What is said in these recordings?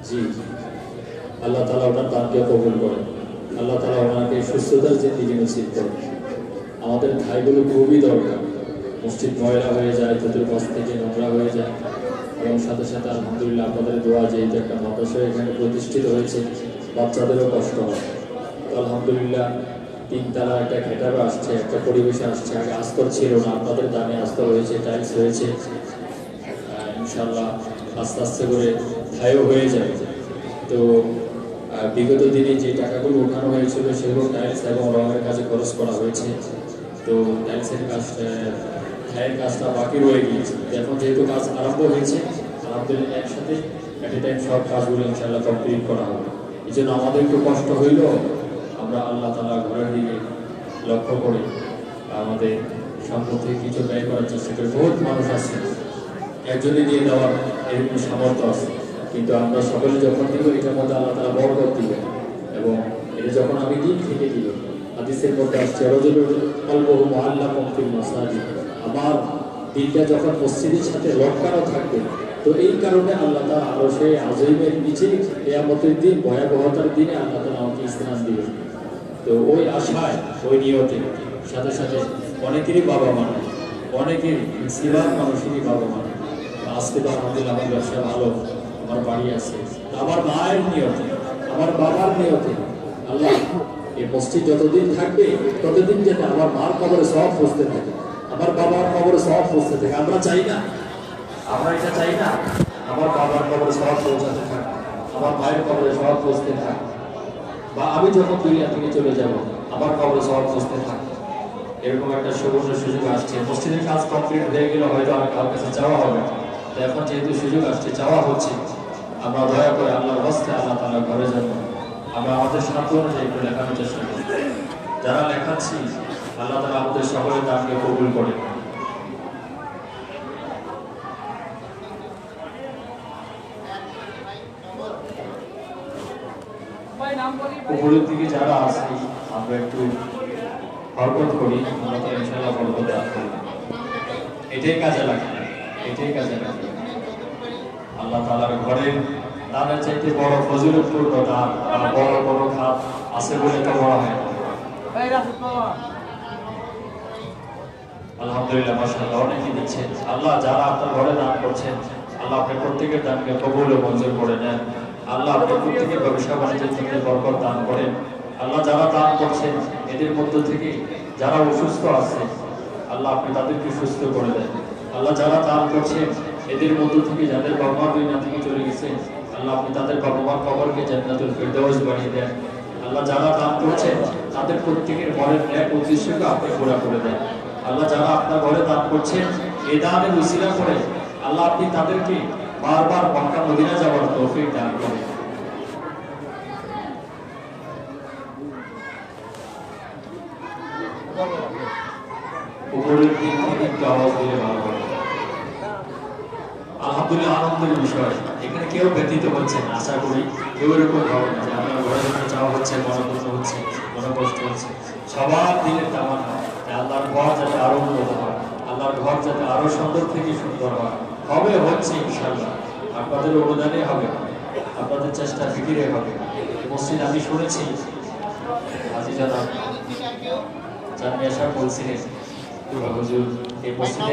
জি, আল্লাহ তাআলা ওনার দানকে কবুল করেন। আল্লাহ তাআলা ওনাকে সুস্থতার জিন্দেগি নসিব করেন। আমাদের ঠাইগুলো খুবই দরকার। মসজিদ ময়লা হয়ে যায়, চতুর্পাশ থেকে নোংরা হয়ে যায়, এবং সাথে সাথে আলহামদুলিল্লাহ আপনাদের দোয়া যেহেতু একটা মাদ্রাসা এখানে প্রতিষ্ঠিত হয়েছে, বাচ্চাদেরও কষ্ট হয়। তো আলহামদুলিল্লাহ তিনতলা একটা ঘেটাবে আসছে, একটা পরিবেশে আসছে। আগে আস্তর ছিল না, আপনাদের দামে আস্তর হয়েছে, টাইলস হয়েছে। ইনশাল্লাহ আস্তে আস্তে করে ঠাইও হয়ে যাবে। তো বিগত দিনে যে টাকাগুলো ওঠানো হয়েছিল সেগুলো টাইলস এবং রঙের কাজে খরচ করা হয়েছে। তো টাইলসের কাজ, ঠাইয়ের কাজটা বাকি রয়ে গিয়েছে। এখন যেহেতু কাজ আরম্ভ হয়েছে, আলহামদুলিল্লাহ একসাথে এট এ টাইম সব কাজগুলো ইনশাল্লাহ কমপ্লিট করা হবে। এই জন্য আমাদের একটু কষ্ট হইলেও আমরা আল্লাহ তাআলা ঘরের দিকে লক্ষ্য করে আমাদের সম্পত্তি কিছু ব্যয় করার চেষ্টা করি। বহুত মানুষ আছে একজনে দিয়ে দেওয়ার এরকম সামর্থ্য আছে, কিন্তু আমরা সকলে যখন দিব এটার মধ্যে আল্লাহ তাআলা বরকত দিবেন, এবং এটা যখন আমি দিন থেকে দিব। হাদিসের মধ্যে আসছে রাজুলুন কলবুহু মুআল্লাকুন ফিল মাসাজিদ, আমার দিলটা যখন মসজিদের সাথে লটকানো থাকবে, তো এই কারণে আল্লাহ তাআলা আরশে আযীমের নিচে কিয়ামতের দিন, ভয়াবহতার দিনে আল্লাহ তাআলা আমাকে স্থান দিবেন। তো ওই আশায়, ওই নিয়তে সাথে সাথে অনেকেরই বাবা মা নাই, অনেকের সিলার মানুষেরই বাবা মা নাই। আজকে তো আলহামদুলিল্লাহ আমার ব্যবসা ভালো, আমার বাড়ি আছে। আমার মায়ের নিয়তে, আমার বাবার নিয়তে আল্লাহ এই মসজিদ যতদিন থাকবে ততদিন যাতে আমার মার কবরে সওয়াব পৌঁছতে থাকে, আমার বাবার কবরে সওয়াব পৌঁছতে থাকে। আমরা চাই না, আমরা এটা চাই না আমার বাবার কবরে সওয়াব পৌঁছাতে থাকে, আমার মায়ের কবরে সওয়াব পৌঁছতে থাকে, বা আমি যখন দুনিয়া থেকে চলে যাব আমার কবরে সওয়াব পৌঁছতে থাকে। এরকম একটা সুবর্ণ সুযোগ আসছে। মসজিদের কাজ কমপ্লিট হয়ে গেলে হয়তো আর কার কাছে চাওয়া হবে, তো এখন যেহেতু সুযোগ আসছে, চাওয়া হচ্ছে, আমরা দয়া করে আল্লাহর হস্তে আল্লাহ তাআলা ঘরে যাব। আমরা আমাদের সাধ্য অনুযায়ী একটু লেখানোর চেষ্টা করি। যারা লেখাচ্ছি আল্লাহ তাআলা আমাদের সকলের দানকে কবুল করে। উপরের দিকে যারা আছে আমরা একটু বরকত করি, আমরা তো ইনশাআল্লাহ বরকত দান করি। এটাই কাজে লাগে, এটাই কাজে লাগে। আল্লাহ তাআলার ঘরের দানের চাইতে বড় ফজিলতপূর্ণ দান আর বড় বড় খাত আছে বলে তো বলা হয়। আলহামদুলিল্লাহ মাশাআল্লাহ অনেকেই দিচ্ছেন। আল্লাহ যারা আপনার ঘরে দান করছেন, আল্লাহ আপনার প্রত্যেকের দানকে কবুল ও মঞ্জুর করে নেন। আল্লাহ আপনার প্রত্যেকের ব্যবসা বাণিজ্যের ক্ষেত্রে বরকত দান করেন। আল্লাহ যারা দান করছেন এদের মধ্য থেকে যারা অসুস্থ আছে আল্লাহ আপনি তাদেরকে সুস্থ করে দেন। আল্লাহ যারা দান করছেন এদের মধ্য থেকে যাদের বাবা মা দুনিয়া থেকে চলে গেছে আল্লাহ আপনি তাদের বাবা মার কবরকে জান্নাতুল ফেরদাউস বানিয়ে দেন। আল্লাহ যারা দান করছেন তাদের প্রত্যেকের মনের ন্যাক উদ্দেশ্যকে আপনি পুরা করে দেন। আল্লাহ যারা আপনার ঘরে দান করছেন এই দানের উসিলা করে আল্লাহ আপনি তাদেরকে বারবার মক্কা মদিনা যাওয়ার তৌফিক দান করেন। উপরের দিক থেকে একটু আওয়াজ দিলে ভালো হবে। আলহামদুলিল্লাহ আনন্দের বিষয়, এখানে কেউ ব্যতীত হচ্ছে না। আশা করি কেউ এরকম হবে না যে আপনার ঘরে যখন চাওয়া হচ্ছে, মনোকষ্ট হচ্ছে, মনোকষ্ট হচ্ছে। সবার দিনের তামান্না আল্লাহর ঘর যাতে আরো উন্নত হয়, আল্লাহর ঘর যাতে আরো সুন্দর থেকে সুন্দর হয়, হবে, হচ্ছে ইনশাআল্লাহ। আপনাদের অনুদানে হবে, আপনাদের চেষ্টা ফিকিরে হবে। মসজিদ আমি শুনেছি আজি জানা জানিয়া সাহেব বলছিলেন হুজুর এই মসজিদে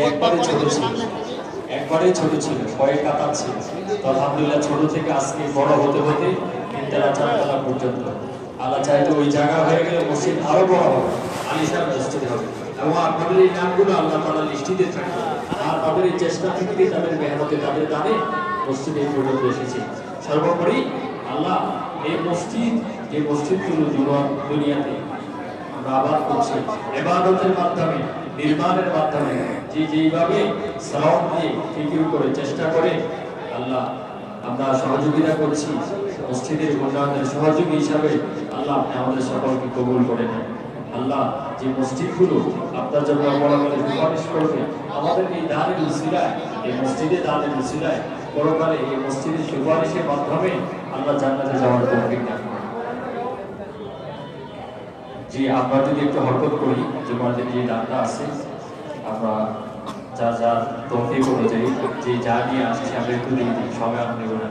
একবারে ছোট ছিল, কয়েক কাতার ছিল। তো আলহামদুলিল্লাহ ছোট থেকে আজকে বড় হতে হতে তিনতলা চারতলা পর্যন্ত আল্লাহ চাইতে ওই জায়গা হয়ে গেলে মসজিদ আরো বড় হবে, আলিশান মসজিদ হবে। এবং আপনাদের এই নামগুলো আল্লাহ তাআলা লিস্টিতে থাকবে, আর তাদের এই চেষ্টা থেকে তাদের মেহনতে তাদের দানে মসজিদ এই পর্যন্ত এসেছে। সর্বোপরি আল্লাহ এই মসজিদ, যে মসজিদগুলো দুনিয়াতে আমরা আবাদ করছি ইবাদতের মাধ্যমে, নির্মাণের মাধ্যমে, যে যেইভাবে শ্রম দিয়ে ফিকির করে চেষ্টা করে আল্লাহ আমরা সহযোগিতা করছি মসজিদের উন্নয়নের সহযোগী হিসাবে, আল্লাহ আপনি আমাদের সকলকে কবুল করে নেন। আল্লাহ যে মসজিদগুলো আপনার জন্য বড় বড় সুপারিশ করবে, আমাদের এই দানের উসিলায়, এই মসজিদে দানের উসিলায় পরকালে এই মসজিদের সুপারিশের মাধ্যমে আল্লাহ জান্নাতে যাওয়ার তৌফিক দান করেন। জি আমরা যদি একটু হরকত করি, জুমার দিন যে দানটা আছে আমরা যা যা তৌফিক অনুযায়ী যে যা নিয়ে আসছে আমরা একটু দিয়ে দিই, সবাই আপনি বলেন।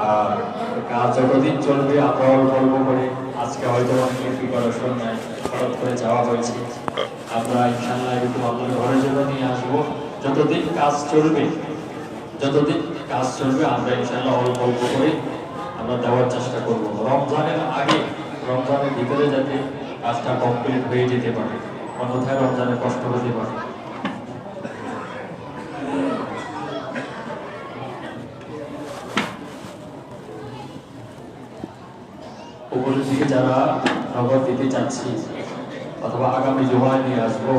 আর কাজ যতদিন চলবে আমরা অল্প অল্প করে, আজকে হয়তো অনেকে প্রিপারেশন নাই, হঠাৎ করে যাওয়া হয়েছে, আমরা ইনশাল্লাহ এরকম আপনার ঘরের জন্য নিয়ে আসবো। যতদিন কাজ চলবে, যতদিন কাজ চলবে আমরা ইনশাল্লাহ অল্প অল্প করে আমরা দেওয়ার চেষ্টা করব। রমজানের আগে, রমজানের ভিতরে যাতে কাজটা কমপ্লিট হয়ে যেতে পারে, অন্যথায় রমজানের কষ্ট হতে পারে। উপরের দিকে যারা নগদ দিতে চাচ্ছি অথবা আগামী জমায় নিয়ে আসবো,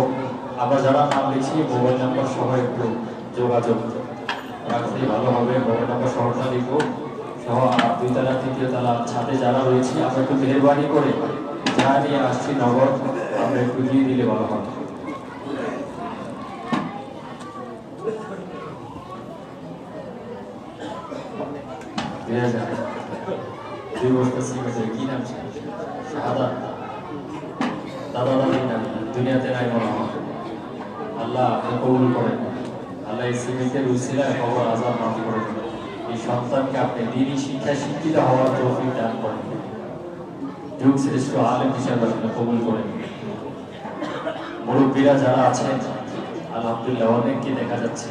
আমরা যারা নাম লিখছি মোবাইল নাম্বার সহ একটু যোগাযোগ রাখলেই ভালো হবে। মোবাইল নাম্বার সহটা লিখবো সহ, আর 2 তলা 3 তলা ছাদে যারা রয়েছি আমরা একটু মেহরবানি করে যা নিয়ে আসছি নগদ আমরা একটু দিয়ে দিলে ভালো হবে। কি নাম শাহাদা দাদা দাদির নাম দুনিয়াতে নাই মনে হয়। আল্লাহ আপনি কবুল করেন। আল্লাহ এই সিমেন্টের উসিলায় খবর আজাব মাফ করে দেন। এই সন্তানকে আপনি দিনই শিক্ষায় শিক্ষিত হওয়ার তৌফিক দান করেন, যুগ শ্রেষ্ঠ আলেম হিসাবে আপনি কবুল করেন। মুরব্বীরা যারা আছেন আলহামদুলিল্লাহ অনেককে দেখা যাচ্ছে,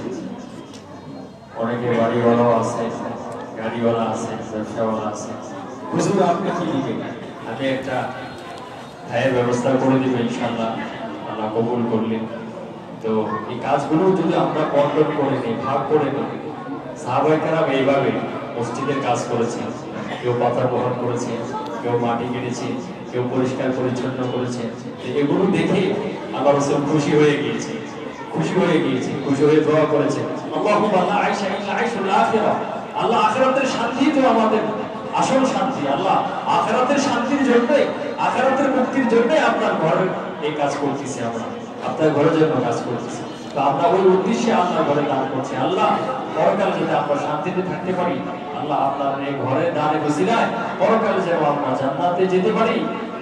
অনেকে বাড়িওয়ালাও আছে, গাড়িওয়ালা আছে, ব্যবসাওয়ালা আছে। হুজুর আপনি কি দিবেন? আমি একটা ভাইয়ের ব্যবস্থা করে দিব ইনশাআল্লাহ, আল্লাহ কবুল করলেন। তো এই কাজগুলো যদি আমরা বন্টন করে নিই, ভাগ করে নিই, সাহাবায়ে কেরাম এইভাবে মসজিদের কাজ করেছেন। কেউ পাথর বহন করেছে, কেউ মাটি কেটেছে, কেউ পরিষ্কার পরিচ্ছন্ন করেছে। এগুলো দেখে আল্লাহ রাসূল খুশি হয়ে গিয়েছে, খুশি হয়ে গিয়েছে, খুশি হয়ে দোয়া করেছে, আল্লাহুম্মা লা আইশা ইল্লা আইশুল আখিরাহ। আল্লাহ আখিরাতের শান্তি তো আমাদের আসল শান্তি। আল্লাহ আখিরাতের শান্তির জন্যই, আখিরাতের মুক্তির জন্যই আপনার ঘরে এই কাজ করতেছি, আমরা আপনার ঘরের জন্য কাজ করতেছি। তো আমরা ওই উদ্দেশ্যে আপনার ঘরে দান করছি। আল্লাহ পরকালে যাতে আমরা শান্তিতে থাকতে পারি, আল্লাহ আপনার এই ঘরে দানে ওসিলায় পরকালে যেন আমরা জান্নাতে যেতে পারি,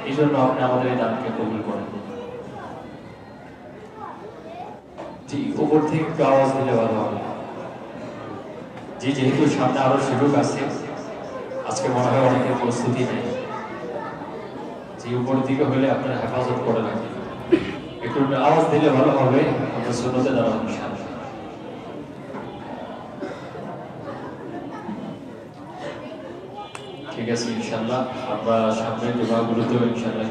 এই জন্য আপনি আমাদের এই দানকে কবুল করেন। জি, উপর থেকে একটু আওয়াজ দিলে ভালো হবে। জি, যেহেতু সামনে আরো সুযোগ আছে, আজকে মনে হয় অনেকের প্রস্তুতি নেই। যে উপরের দিকে হলে আপনার হেফাজত করে রাখবেন, একটু আওয়াজ দিলে ভালো হবে। আমরা সুন্নতে দাঁড়াবো ইনশাআল্লাহ। ঠিক আছে ইনশাআল্লাহ, আমরা সামনের দোয়াগুলোতেও ইনশাআল্লাহ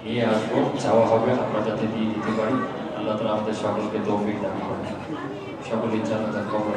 নিয়ে আসবো, চাওয়া হবে আমরা যাতে দিয়ে দিতে পারি। আল্লাহ তাআলা আমাদের সকলকে তৌফিক দান করেন, সকলের জান্নাত কবুল